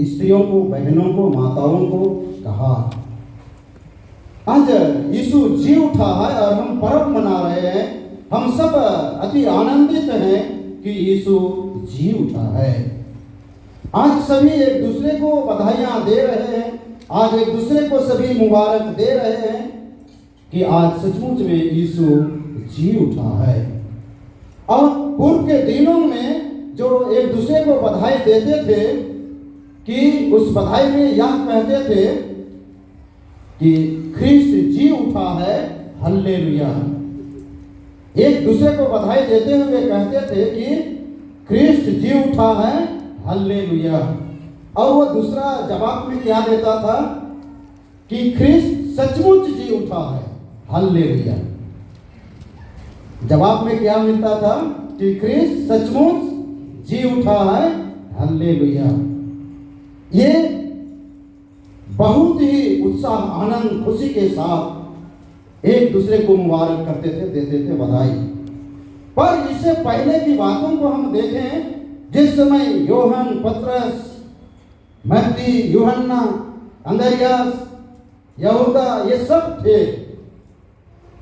स्त्रियों को, बहनों को, माताओं को कहा। आज यीशु जी उठा है और हम पर्व मना रहे हैं। हम सब अति आनंदित हैं कि यीशु जी उठा है। आज सभी एक दूसरे को बधाइयां दे रहे हैं। आज एक दूसरे को सभी मुबारक दे रहे हैं कि आज सचमुच में यीशु जी उठा है। और पूर्व के दिनों में जो एक दूसरे को बधाई देते थे कि उस बधाई में यह कहते थे कि ख्रिस्त जी उठा है, हल्लेलुया। एक दूसरे को बधाई देते हुए कहते थे कि ख्रिस्त जी उठा है, हल्लेलुया। और वो दूसरा जवाब में क्या देता था कि ख्रिस्त सचमुच जी उठा है, हल्लेलुया। जवाब में क्या मिलता था कि ख्रिस्त सचमुच जी उठा है, हल्लेलुया। ये बहुत ही उत्साह, आनंद, खुशी के साथ एक दूसरे को मुबारक करते थे, देते थे बधाई। पर इससे पहले की बातों को हम देखें, जिस समय योहन, पतरस, मत्ती, यूहन्ना, अंद्रियास, यहूदा ये सब थे।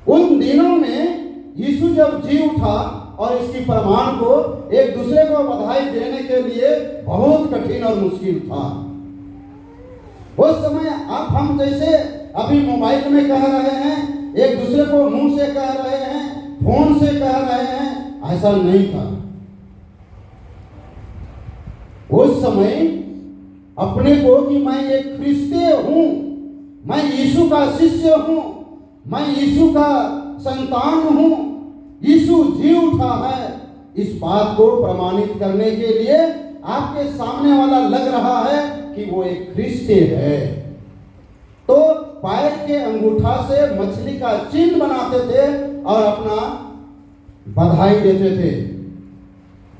उन दिनों में यीशु जब जी उठा और इसकी प्रमाण को एक दूसरे को बधाई देने के लिए बहुत कठिन और मुश्किल था। उस समय अब हम जैसे अभी मोबाइल में कह रहे हैं, एक दूसरे को मुंह से कह रहे हैं, फोन से कह रहे हैं, ऐसा नहीं था। उस समय अपने को कि मैं एक ख्रिस्तीय हूं, मैं यीशु का शिष्य हूं, मैं यीशु का संतान हूं, यीशु जी उठा है, इस बात को प्रमाणित करने के लिए आपके सामने वाला लग रहा है कि वो एक ख्रिस्तीय है, तो पैर के अंगूठा से मछली का चिन्ह बनाते थे और अपना बधाई देते थे,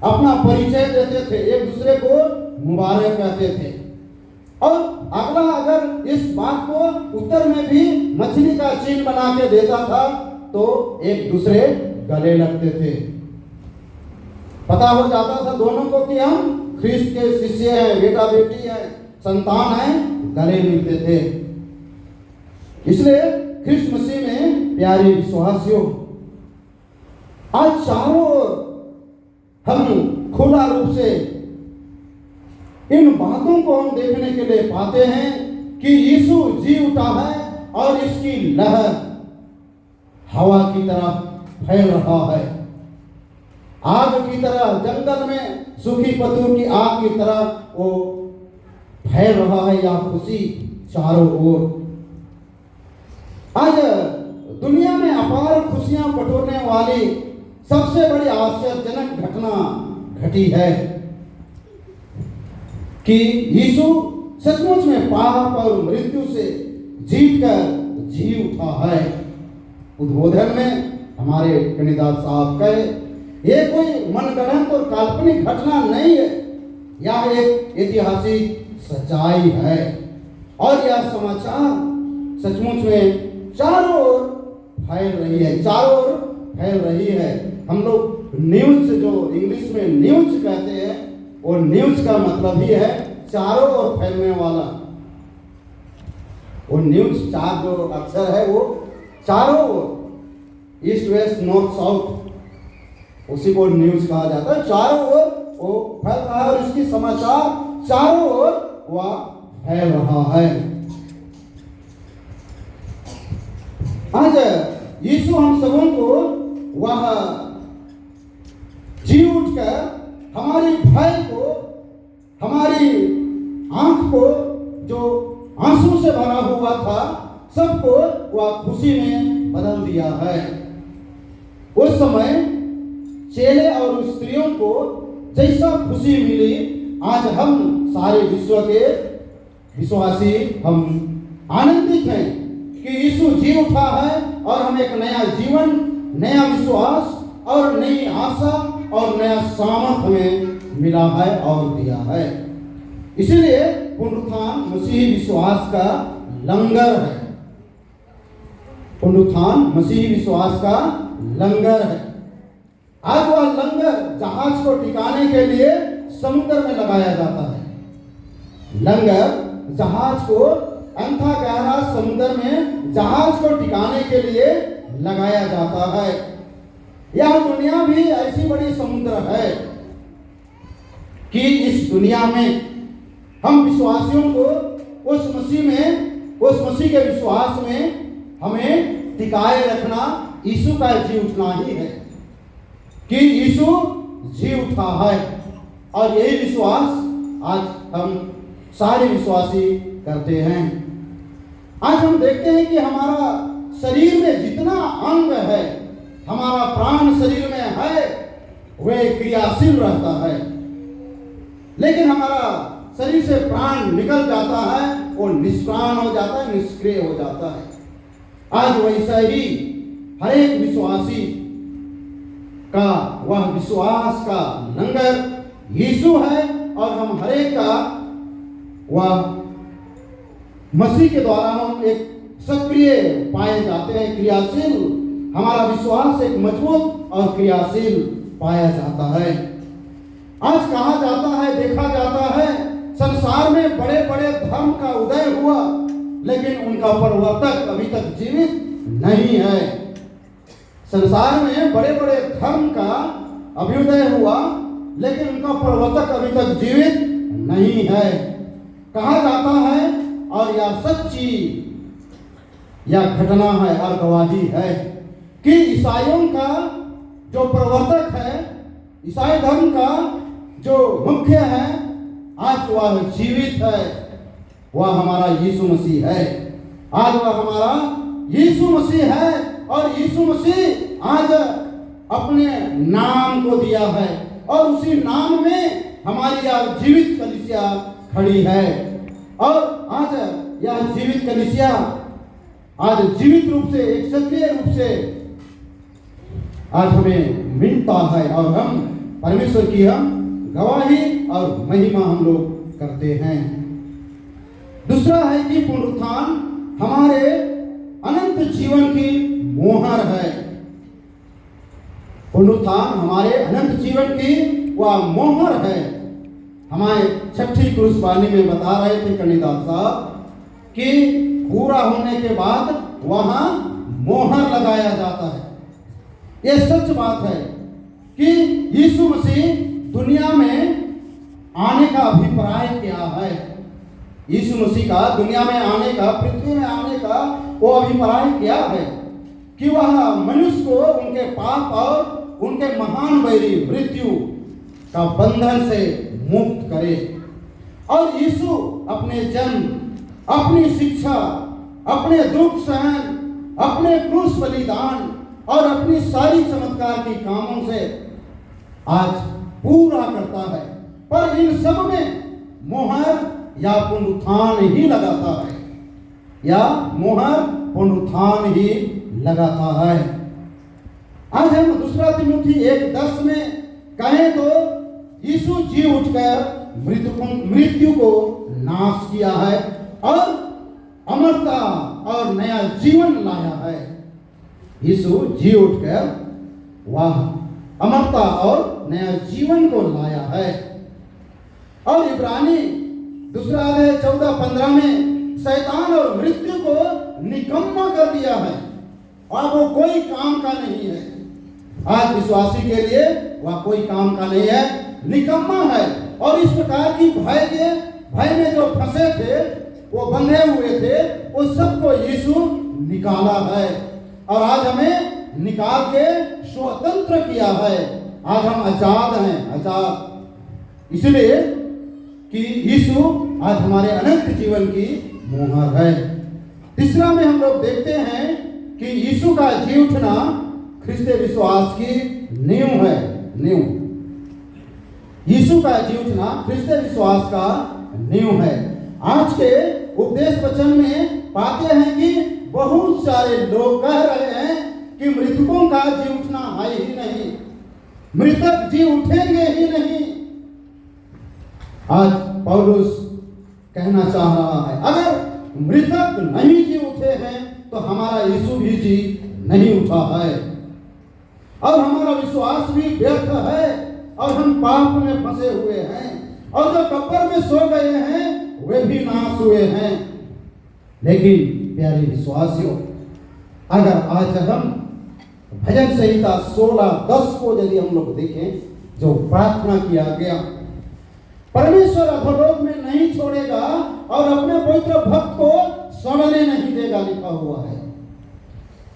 अपना परिचय देते थे, एक दूसरे को मुबारक कहते थे। और अगला अगर इस बात को उत्तर में भी मछली का चिन्ह बना के देता था तो एक दूसरे गले लगते थे। पता हो जाता था दोनों को कि हम ख्रिस्त के शिष्य हैं, बेटा बेटी हैं, संतान हैं, गले मिलते थे। इसलिए ख्रिस्त मसीह में प्यारे विश्वासियों, आज चारों ओर हम खुला रूप से इन बातों को हम देखने के लिए पाते हैं कि यीशु जी उठा है और इसकी लहर हवा की तरह फैल रहा है, आग की तरह, जंगल में सूखी पत्तों की आग की तरह वो फैल रहा है यह खुशी चारों ओर। आज दुनिया में अपार खुशियां बटोरने वाली सबसे बड़ी आश्चर्यजनक घटना घटी है कि यीशु सचमुच में पाप और मृत्यु से जीतकर जी उठा है। उद्बोधन में हमारे कनिदास साहब कहे, ये कोई मनगढ़ंत और काल्पनिक घटना नहीं है, यह एक ऐतिहासिक सच्चाई है। और यह समाचार सचमुच में चारों ओर फैल रही है, चारों ओर फैल रही है। हम लोग न्यूज, जो इंग्लिश में न्यूज कहते हैं, वो न्यूज का मतलब ही है चारों ओर फैलने वाला। वो न्यूज, चार जो अक्षर है वो चारों ओर, ईस्ट वेस्ट नॉर्थ साउथ, उसी को न्यूज कहा जाता है। चारों ओर वो फैल रहा है और इसकी समाचार चारों ओर वह फैल रहा है। आज यीशु हम सबों को वह जी उठकर हमारी भय को, हमारी आंख को जो आंसू से भरा हुआ था, सबको वह खुशी में बदल दिया है। उस समय चेले और स्त्रियों को जैसा खुशी मिली, आज हम सारे विश्व के विश्वासी हम आनंदित हैं कि यीशु जी उठा है और हमें एक नया जीवन, नया विश्वास और नई आशा और नया सामर्थ हमें मिला है और दिया है। इसलिए पुनरुत्थान मसीही विश्वास का लंगर है। पुनरुत्थान मसीही विश्वास का लंगर है। आज वह लंगर जहाज को टिकाने के लिए समुद्र में लगाया जाता है। लंगर जहाज को अंथा गहरा समुद्र में जहाज को टिकाने के लिए लगाया जाता है। यह दुनिया भी ऐसी बड़ी समुद्र है कि इस दुनिया में हम विश्वासियों को उस मसीह के विश्वास में हमें टिकाए रखना यीशु का जी उठना ही है कि यीशु जी उठा है। और यही विश्वास आज हम सारे विश्वासी करते हैं। आज हम देखते हैं कि हमारा शरीर में जितना अंग है, हमारा प्राण शरीर में है, वह क्रियाशील रहता है, लेकिन हमारा शरीर से प्राण निकल जाता है, वो निष्प्राण हो जाता है, निष्क्रिय हो जाता है। आज वैसा ही हर एक विश्वासी का वह विश्वास का लंगर यीशु है और हम हर एक का वह मसीह के द्वारा हम एक सक्रिय पाए जाते हैं, क्रियाशील। हमारा विश्वास एक मजबूत और क्रियाशील पाया जाता है। आज कहा जाता है, देखा जाता है, संसार में बड़े बड़े धर्म का उदय हुआ, लेकिन उनका प्रवर्तक अभी तक जीवित नहीं है। संसार में बड़े बड़े धर्म का अभ्युदय हुआ, लेकिन उनका प्रवर्तक अभी तक जीवित नहीं है। कहा जाता है, और यह सच्ची यह घटना है और गवाही है कि ईसाइयों का जो प्रवर्तक है, ईसाई धर्म का जो मुख्य है, आज वह जीवित है। वह हमारा यीशु मसीह है। आज वह हमारा यीशु मसीह है और यीशु मसीह आज अपने नाम को दिया है और उसी नाम में हमारी यह जीवित कलीसिया खड़ी है। और आज यह जीवित कलीसिया आज जीवित रूप से, एक सक्रिय रूप से आज हमें मिलता है और हम परमेश्वर की हम गवाही और महिमा हम लोग करते हैं। दूसरा है कि पुनरुत्थान हमारे अनंत जीवन की मोहर है। पुनरुत्थान हमारे अनंत जीवन की वह मोहर है। हमारे छठी क्रूसवाणी में बता रहे थे कनिदास साहब कि पूरा होने के बाद वहां मोहर लगाया जाता है। यह सच बात है कि यीशु मसीह दुनिया में आने का अभिप्राय क्या है। यीशु मसीह का दुनिया में आने का, पृथ्वी में आने का वो अभिप्राय क्या है कि वह मनुष्य को उनके पाप और उनके महान वैरी मृत्यु का बंधन से मुक्त करे। और यीशु अपने जन्म, अपनी शिक्षा, अपने दुख सहन, अपने क्रूस बलिदान और अपनी सारी चमत्कार की कामों से आज पूरा करता है। पर इन सब में मोहर या पुनरुत्थान ही लगाता है, या मोहर पुनरुत्थान ही लगाता है। आज हम दूसरा तिमुथी 1:10 में कहें तो यीशु जी उठकर मृत्यु को नाश किया है और अमरता और नया जीवन लाया है। यीशु जी उठकर वह अमरता और नया जीवन को लाया है। और इब्रानी 2:14-15 में शैतान और मृत्यु को निकम्मा कर दिया है और वो कोई काम का नहीं है। आज विश्वासी के लिए वह कोई काम का नहीं है, निकम्मा है। और इस प्रकार की भय में जो फंसे थे, वो बंधे हुए थे, वो सबको यीशु निकाला है और आज हमें निकाल के स्वतंत्र किया है। आज हम आजाद हैं, आजाद इसलिए कि यीशु आज हमारे अनंत जीवन की मोहर है। तीसरा में हम लोग देखते हैं कि यीशु का जी उठना ख्रिस्तीय विश्वास की नींव है। नींव, यीशु का जी उठना ख्रिस्तीय विश्वास का नींव है। आज के उपदेश वचन में पाते हैं कि बहुत सारे लोग कह रहे हैं कि मृतकों का जी उठना है ही नहीं, मृतक जी उठेंगे ही नहीं। आज पौलुस कहना चाह रहा है, अगर मृतक नहीं जी उठे हैं तो हमारा यीशु भी जी नहीं उठा है और हमारा विश्वास भी व्यर्थ है और हम पाप में फंसे हुए हैं और जो कब्र में सो गए हैं हुए हैं। लेकिन प्यारे विश्वासियों, अगर आज हम भजन संहिता 16:10 को यदि हम लोग देखें, जो प्रार्थना किया गया, परमेश्वर अधोलोक में नहीं छोड़ेगा और अपने पवित्र भक्त को सड़ने नहीं देगा, लिखा हुआ है।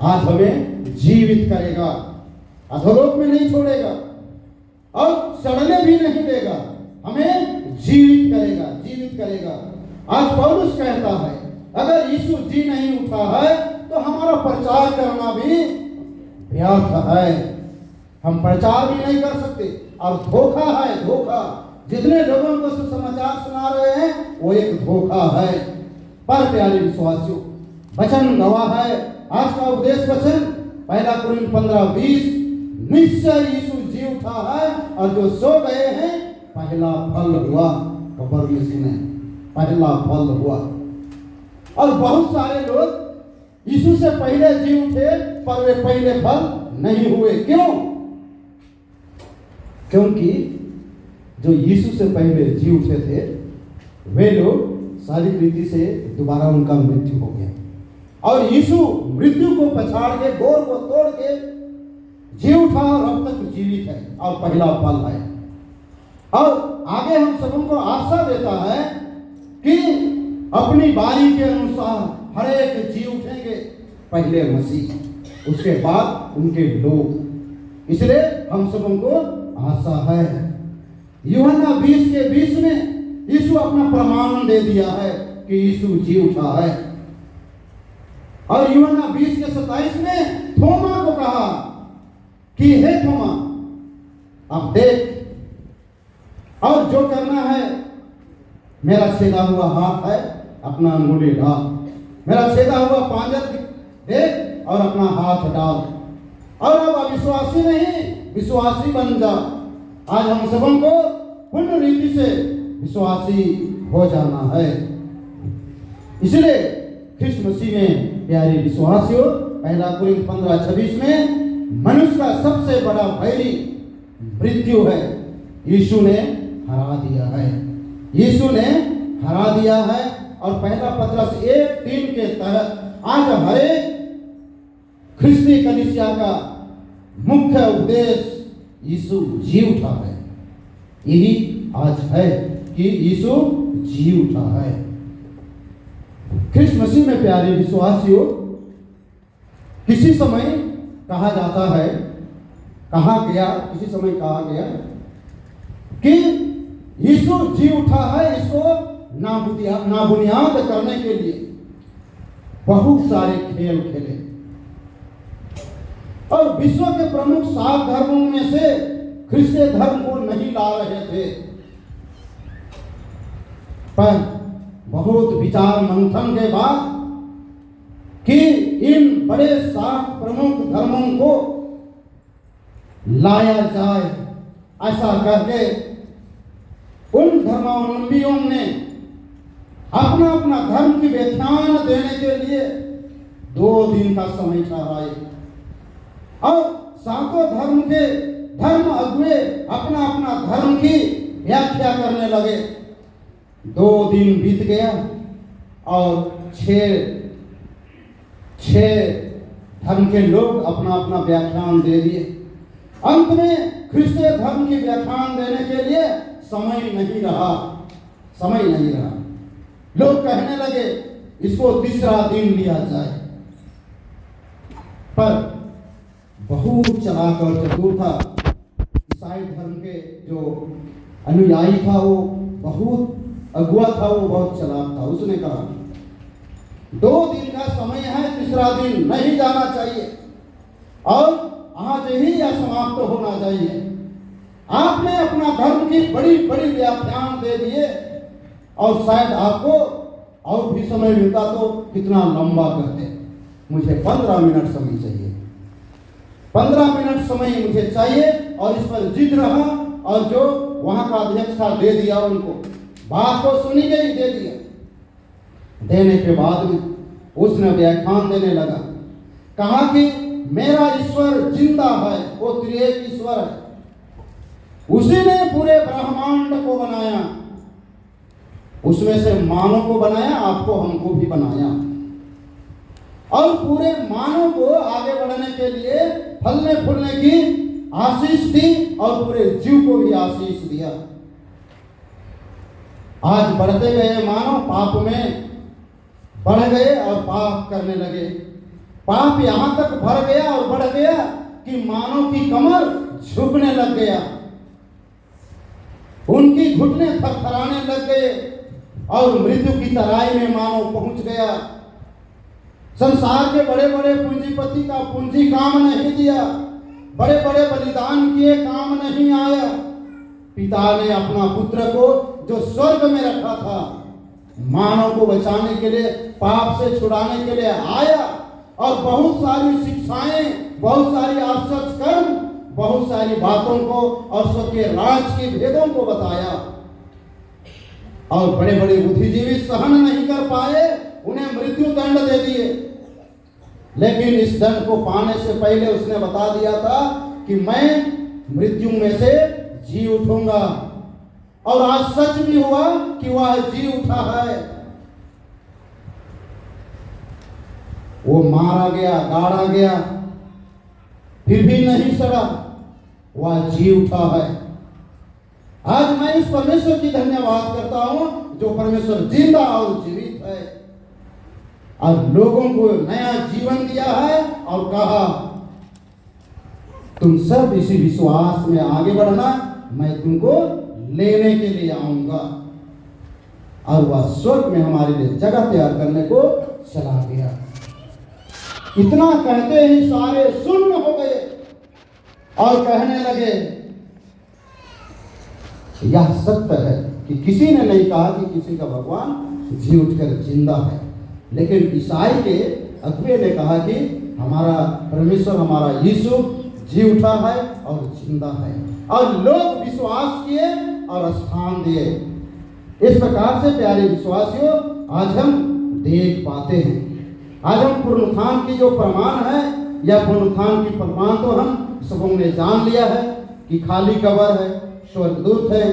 आज हमें जीवित करेगा, अधोलोक में नहीं छोड़ेगा और सड़ने भी नहीं देगा, हमें जीवित करेगा, जीवित करेगा। आज पौलुस कहता है, अगर यीशु जी नहीं उठा है तो हमारा प्रचार करना भी व्यर्थ है, हम प्रचार भी नहीं कर सकते। और धोखा है, धोखा। जितने लोगों को सुसमाचार सुना रहे हैं वो एक धोखा है। पर प्यारे विश्वासियों, वचन गवाह है, आज का उपदेश वचन 1 कुरिन्थ 15:20, निश्चय यीशु जी उठा है और जो सो गए हैं पहला फल हुआ। कब्र में सुने, पहला फल हुआ। और बहुत सारे लोग यीशु से पहले जी उठे पर वे पहले फल नहीं हुए। क्यों? क्योंकि जो यीशु से पहले जी उठे थे वे लोग शारीरिक रीति से दोबारा उनका मृत्यु हो गया, और यीशु मृत्यु को पछाड़ के, गोर को तोड़ के जी उठा और अब तक जीवित है और पहला फल है। और आगे हम सबों को आशा देता है कि अपनी बारी के अनुसार हर एक जी उठेंगे, पहले मसीह, उसके बाद उनके लोग। इसलिए हम सबों को आशा है। यूहन्ना 20:20 में यीशु अपना प्रमाण दे दिया है कि यीशु जी उठा है। और यूहन्ना 20:27 में थोमा को कहा कि हे थोमा, अब देख और जो करना है, मेरा छेदा हुआ हाथ है, अपना अंगुली डाल, मेरा छेदा हुआ पांजा देख और अपना हाथ डाल। और अब अविश्वासी नहीं, विश्वासी बन जा। आज हम सबों को पूर्ण रीति से विश्वासी हो जाना है। इसलिए ख्रिस्त मसीह में प्यारे विश्वासियों, 1 कुरिन्थ 15:26 में मनुष्य का सबसे बड़ा बैरी मृत्यु है, यीशु ने हरा दिया है, यीशु ने हरा दिया है। और 1 पत्रस 1:3 के तहत आज हरे ख्रिस्ती कलीसिया का मुख्य उपदेश यीशु जी उठा है। यही आज है कि यीशु जी उठा है। ख्रिस्त मसीह में प्यारे विश्वासियों, किसी समय कहा जाता है, कहा गया, किसी समय कहा गया कि यीशु जी उठा है, इसको नाबुनियाद करने के लिए बहुत सारे खेल खेले। और विश्व के प्रमुख 7 धर्मों में से ख्रिस्तीय धर्म को नहीं ला रहे थे, पर बहुत विचार मंथन के बाद कि इन बड़े 7 प्रमुख धर्मों को लाया जाए, ऐसा करके उन धर्मावलंबियों ने अपना अपना धर्म की व्याख्यान देने के लिए 2 दिन का समय ठहराए। और 7 धर्म के धर्म अगुए अपना अपना धर्म की व्याख्या करने लगे। 2 दिन बीत गया और 6 धर्म के लोग अपना अपना व्याख्यान दे दिए। अंत में ख्रिस्तीय धर्म की व्याख्यान देने के लिए समय नहीं रहा, समय नहीं रहा। लोग कहने लगे इसको तीसरा दिन लिया जाए, पर बहुत चालाक और चतुर था ईसाई धर्म के जो अनुयायी था, वो बहुत अगुआ था, वो बहुत चालाक था। उसने कहा 2 दिन का समय है, तीसरा दिन नहीं जाना चाहिए और आज ही यह समाप्त होना चाहिए। आपने अपना धर्म की बड़ी बड़ी व्याख्यान दे दिए और शायद आपको और भी समय मिलता तो कितना लंबा करते। मुझे 15 मिनट समय चाहिए, 15 मिनट समय मुझे चाहिए। और इस पर जिद रहा और जो वहां का अध्यक्ष था दे दिया उनको, बात को सुनी गई, दे दिया। देने के बाद में उसने व्याख्यान देने लगा, कहा कि मेरा ईश्वर जिंदा है, वो त्रिएक ईश्वर है, उसी ने पूरे ब्रह्मांड को बनाया। उसमें से मानव को बनाया, आपको हमको भी बनाया, और पूरे मानव को आगे बढ़ने के लिए फलने फूलने की आशीष दी और पूरे जीव को भी आशीष दिया। आज बढ़ते गए मानव पाप में बढ़ गए और पाप करने लगे। पाप यहां तक भर गया और बढ़ गया कि मानव की कमर झुकने लग गया, उनकी घुटने थरथराने लग गए और मृत्यु की तराई में मानव पहुंच गया। संसार के बड़े बड़े पूंजीपति का पूंजी काम नहीं दिया, बड़े बड़े बलिदान किए काम नहीं आया। पिता ने अपना पुत्र को जो स्वर्ग में रखा था, मानव को बचाने के लिए, पाप से छुड़ाने के लिए आया और बहुत सारी शिक्षाएं, बहुत सारी आश्चर्य कर्म, बहुत सारी बातों को और सबके राज के भेदों को बताया। और बड़े बड़े बुद्धिजीवी सहन नहीं कर पाए, उन्हें मृत्यु दंड दे दिए। लेकिन इस दंड को पाने से पहले उसने बता दिया था कि मैं मृत्यु में से जी उठूंगा, और आज सच भी हुआ कि वह जी उठा है। वो मारा गया, गाड़ा गया, फिर भी नहीं सड़ा, वह जी उठा है। आज मैं इस परमेश्वर की धन्यवाद करता हूं जो परमेश्वर जिंदा और जीवित है और लोगों को नया जीवन दिया है और कहा तुम सब इसी विश्वास में आगे बढ़ना, मैं तुमको लेने के लिए आऊंगा। और वह स्वर्ग में हमारे लिए जगह तैयार करने को चला गया। इतना कहते ही सारे सुन्न हो गए और कहने लगे यह सत्य है कि किसी ने नहीं कहा कि किसी का भगवान जी उठकर जिंदा है, लेकिन ईसाई के अगुवे ने कहा कि हमारा परमेश्वर, हमारा यीशु जी उठा है और जिंदा है, और लोग विश्वास किए और स्थान दिए। इस प्रकार से प्यारे विश्वासियों, आज हम देख पाते हैं, आज हम पुनरुत्थान की जो प्रमाण है, यह पुनरुत्थान की प्रमाण तो हम सबों ने जान लिया है कि खाली कब्र है, स्वर्गदूत है,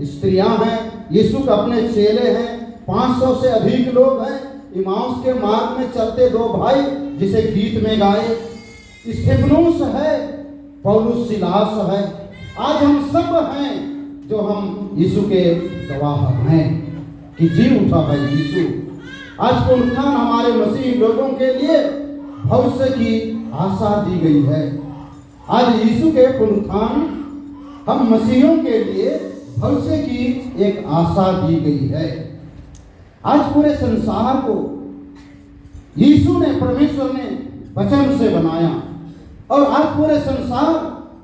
स्त्रियां हैं, यीशु के अपने चेले हैं, 500 से अधिक लोग हैं, इमाउस के मार्ग में चलते दो भाई जिसे गीत में गाए, स्तिफनुस है, पौलुस सिलास है। आज हम सब हैं जो हम यीशु के गवाह हैं कि जी उठा है यीशु। आज पुनरुत्थान हमारे मसीही लोगों के लिए भविष्य की आशा दी गई है। आज यीशु के पुनरुत्थान हम मसीहियों के लिए भविष्य की एक आशा दी गई है। आज पूरे संसार को यीशु ने, परमेश्वर ने वचन से बनाया, और आज पूरे संसार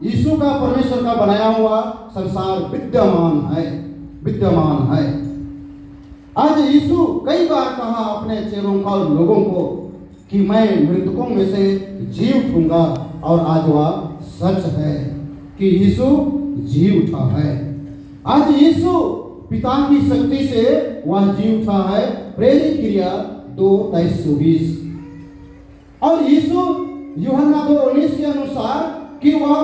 यीशु का, परमेश्वर का बनाया हुआ संसार विद्यमान है। आज यीशु कई बार कहा अपने चेलों का और लोगों को कि मैं मृतकों में से जी उठूंगा, और आज वह सच है कि यीशु जी उठा है। आज यीशु पिता की शक्ति से वह जी उठा है, प्रेरित क्रिया 2:23-20। और यीशु यूहन्ना 2:19 के अनुसार कि वह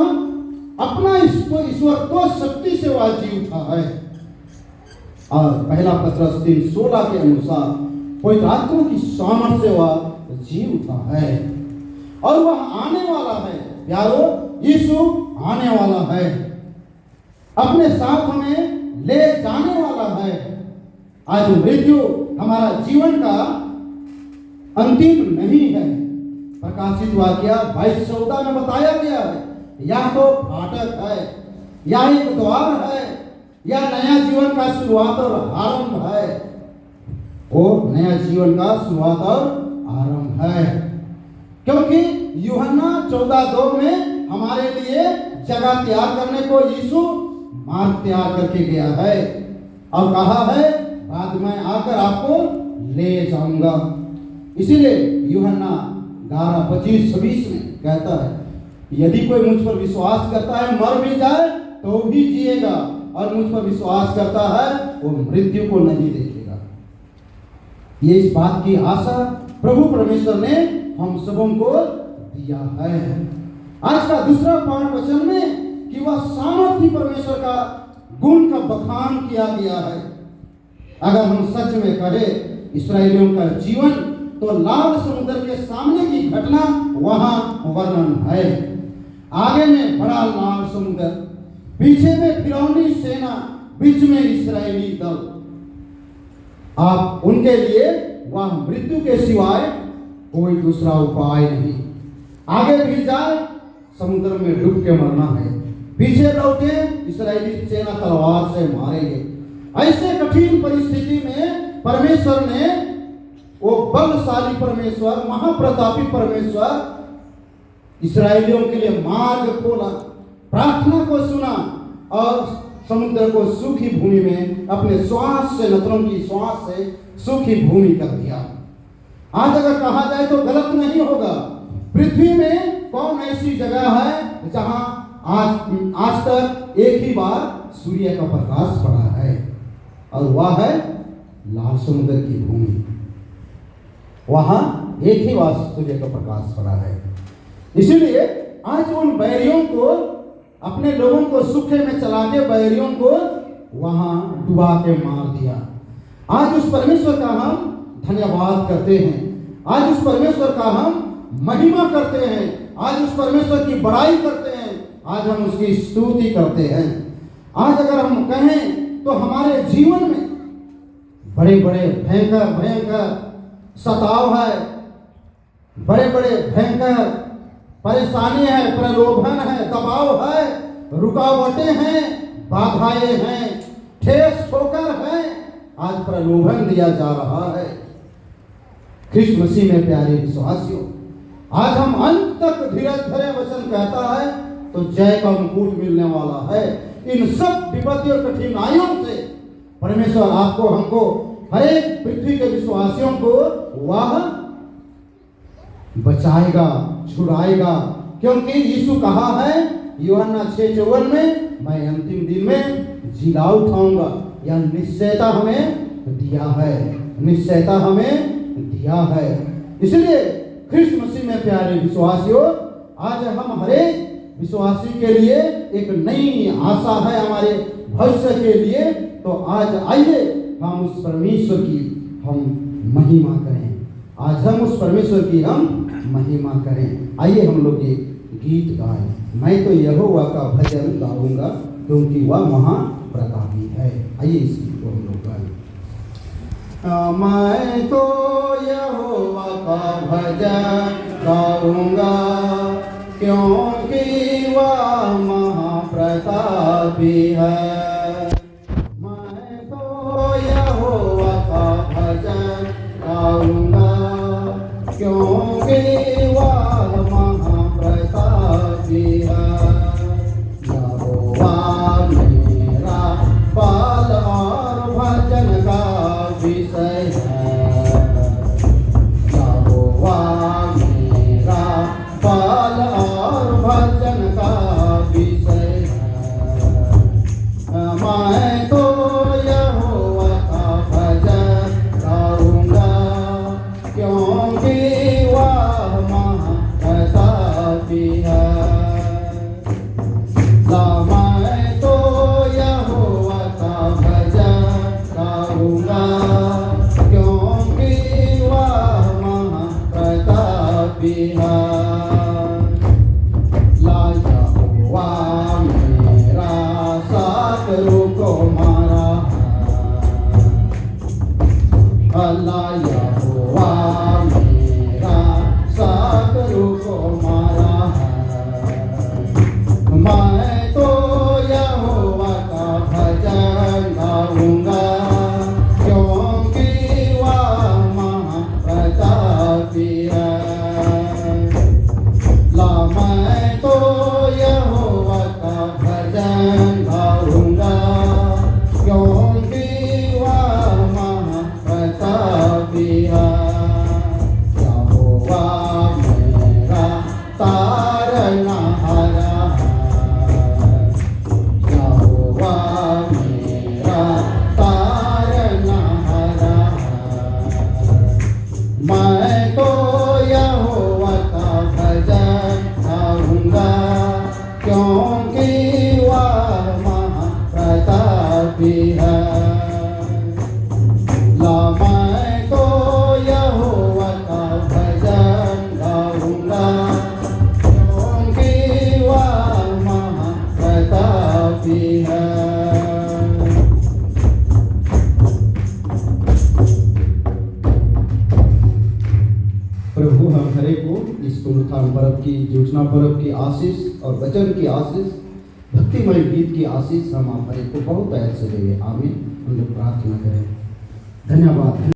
अपना ईश्वरत्व शक्ति से वह जी उठा है, और पहला पत्रस 3:16 के अनुसार पवित्र आत्मा की सामर्थ से वह जी उठा है, और वह आने वाला है। प्यारो, यीशु आने वाला है, अपने साथ में ले जाने वाला है। आज मृत्यु हमारा जीवन का अंतिम नहीं है। प्रकाशित वाक्य 22:14 में बताया गया है, या तो फाटक है, या एक द्वार है, या नया जीवन का शुरुआत और आरंभ है। वो नया जीवन का शुरुआत और आरंभ है, क्योंकि यूहन्ना 14:2 में हमारे लिए जगह तैयार करने को यीशु मार्ग तैयार करके गया है, और कहा है बाद में आकर आपको ले जाऊंगा। इसीलिए यूहन्ना 11:25-26 में कहता है, यदि कोई मुझ पर विश्वास करता है, मर भी जाए तो भी जिएगा, और मुझ पर विश्वास करता है वो मृत्यु को नहीं देखेगा। ये इस बात की आशा प्रभु परमेश्वर ने हम सबों को दिया है। आज का दूसरा पाठ वचन में कि वह सामर्थी परमेश्वर का गुण का बखान किया गया है। अगर हम सच में कहें इस्राएलियों का जीवन, तो लाल समुद्र के सामने की घटना वहां वर्णन है। आगे में बड़ा लाल समुद्र, पीछे में फिरौनी सेना, बीच में इस्राएली दल। आप उनके लिए वह मृत्यु के सिवाय कोई दूसरा उपाय नहीं। आगे भी जाए समुद्र में डूब के मरना है, पीछे लौटे इस्राएली सेना तलवार से मारेंगे। ऐसे कठिन परिस्थिति में परमेश्वर ने, वो बलशाली परमेश्वर, महाप्रतापी परमेश्वर, इस्राएलियों के लिए मार्ग खोला, प्रार्थना को सुना और समुद्र को सूखी भूमि में अपने श्वास से, नथनों की श्वास से सूखी भूमि कर दिया। आज अगर कहा जाए तो गलत नहीं होगा, पृथ्वी में कौन ऐसी जगह है जहां आज तक एक ही बार सूर्य का प्रकाश पड़ा है, और वह है लाल समुद्र की भूमि। वहां एक ही बार सूर्य का प्रकाश पड़ा है। इसीलिए आज उन बैरियों को, अपने लोगों को सूखे में चला के बैरियों को वहां डुबा के मार दिया। आज उस परमेश्वर का हम धन्यवाद करते हैं, आज उस परमेश्वर का हम महिमा करते हैं, आज उस परमेश्वर की बड़ाई करते हैं, आज हम उसकी स्तुति करते हैं। आज अगर हम कहें तो हमारे जीवन में बड़े बड़े भयंकर सताव है, बड़े बड़े भयंकर परेशानी है, प्रलोभन है, दबाव है, रुकावटें हैं, बाधाएं हैं, ठेस ठोकर है, आज प्रलोभन दिया जा रहा है। ख्रिस्त मसीह में प्यारे विश्वासियों, आज हम अंत तक धीरज धरे वचन कहता है तो जय का मुकुट मिलने वाला है। इन सब विपत्ति और कठिनाइयों से परमेश्वर आपको, हमको, हर एक पृथ्वी के विश्वासियों को वह बचाएगा, छुड़ाएगा, क्योंकि यीशु कहा है यूहन्ना 6:54 में, मैं अंतिम दिन में जिला उठाऊंगा। यह निश्चयता हमें दिया है, निश्चयता हमें दिया है। इसलिए ख्रिस्त मसीह में प्यारे विश्वासियों, आज हम हर एक विश्वासी के लिए एक नई आशा है हमारे भविष्य के लिए। तो आज आइए हम उस परमेश्वर की हम महिमा करें, आज हम उस परमेश्वर की हम महिमा करें। आइए हम लोग ये गीत गाएं, मैं तो यहोवा का भजन गाऊंगा क्योंकि वह महाप्रतापी है। आइए इस गीत को हम लोग गाएं। मैं तो यहोवा का भजन गाऊंगा क्योंकि वह महाप्रतापी है। मैं तो यहोवा का भजन गाऊंगा क्योंकि वह महाप्रतापी है। यहोवा मेरा बल और भजन का विषय है। यहोवा मेरा बल और भजन का विषय है। मैं तो यहोवा का भजन गाऊंगा क्योंकि वह महाप्रतापी है। मैं तो यहोवा का भजन गाऊंगा क्योंकि वह महाप्रतापी है। यहोवा मेरा शत्रु को मारा है। यहोवा मेरा शत्रु को मारा है। मैं तो यहोवा का भजन गाऊंगा क्योंकि वह महाप्रतापी है। मैं तो यहोवा का भजन गाऊंगा क्योंकि वह महाप्रतापी है। इस पुनरुत्थान पर्व की, जूझना पर्व की आशीष और वचन की आशीष, भक्तिमय गीत की आशीष हम आप हर एक को बहुत ऐसे देंगे। आमीन। हम लोग प्रार्थना करें। धन्यवाद।